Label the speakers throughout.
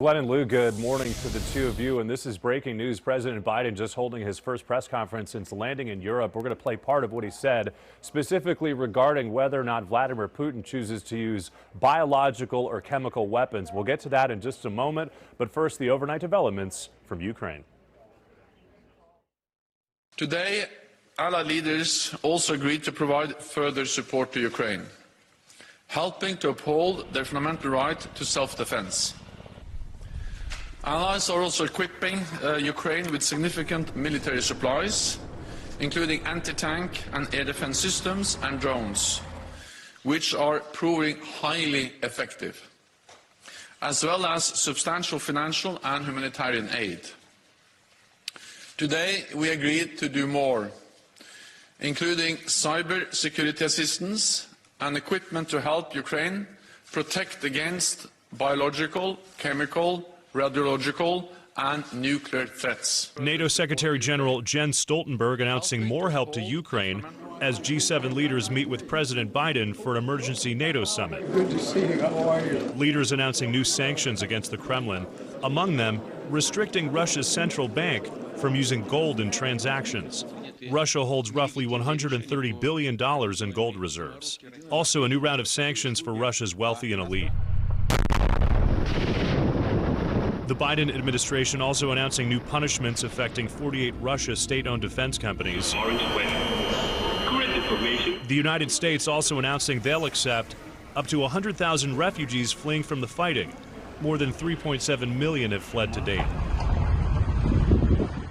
Speaker 1: Glenn and Lou, good morning to the two of you. And this is breaking news. President Biden just holding his first press conference since landing in Europe. We're going to play part of what he said, specifically regarding whether or not Vladimir Putin chooses to use biological or chemical weapons. We'll get to that in just a moment. But first, the overnight developments from Ukraine.
Speaker 2: Today, Allied leaders also agreed to provide further support to Ukraine, helping to uphold their fundamental right to self-defense. Allies are also equipping Ukraine with significant military supplies, including anti-tank and air defense systems and drones, which are proving highly effective, as well as substantial financial and humanitarian aid. Today, we agreed to do more, including cyber security assistance and equipment to help Ukraine protect against biological, chemical, radiological and nuclear threats.
Speaker 3: NATO Secretary General Jens Stoltenberg announcing more help to Ukraine as G7 leaders meet with President Biden for an emergency NATO summit.
Speaker 4: Good to see you. How are you?
Speaker 3: Leaders announcing new sanctions against the Kremlin, among them restricting Russia's central bank from using gold in transactions. Russia holds roughly $130 billion in gold reserves. Also, a new round of sanctions for Russia's wealthy and elite. The Biden administration also announcing new punishments affecting 48 Russia state-owned defense companies. The United States also announcing they'll accept up to 100,000 refugees fleeing from the fighting. More than 3.7 million have fled to date.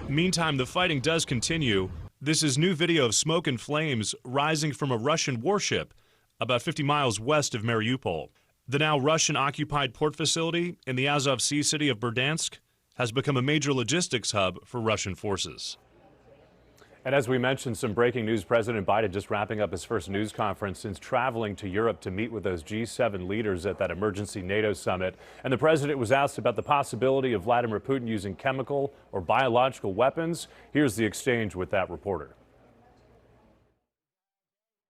Speaker 3: Meantime, the fighting does continue. This is new video of smoke and flames rising from a Russian warship about 50 miles west of Mariupol. The now Russian-occupied port facility in the Azov Sea city of Berdansk has become a major logistics hub for Russian forces.
Speaker 1: And as we mentioned, some breaking news. President Biden just wrapping up his first news conference since traveling to Europe to meet with those G7 leaders at that emergency NATO summit. And the president was asked about the possibility of Vladimir Putin using chemical or biological weapons. Here's the exchange with that reporter.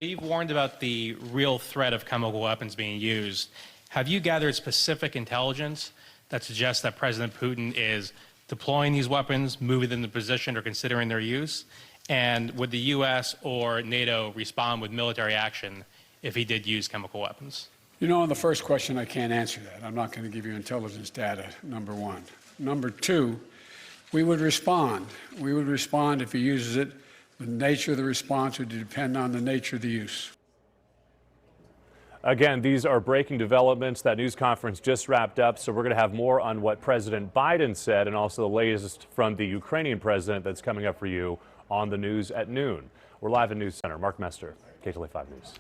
Speaker 5: You've warned about the real threat of chemical weapons being used. Have you gathered specific intelligence that suggests that President Putin is deploying these weapons, moving them into position, or considering their use? And would the U.S. or NATO respond with military action if he did use chemical weapons?
Speaker 4: You know, on the first question, I can't answer that. I'm not going to give you intelligence data, number one. Number two, we would respond. We would respond if he uses it. The nature of the response would depend on the nature of the use.
Speaker 1: Again, these are breaking developments. That news conference just wrapped up, so we're going to have more on what President Biden said and also the latest from the Ukrainian president that's coming up for you on the news at noon. We're live in News Center. Mark Mester, KTLA 5 News.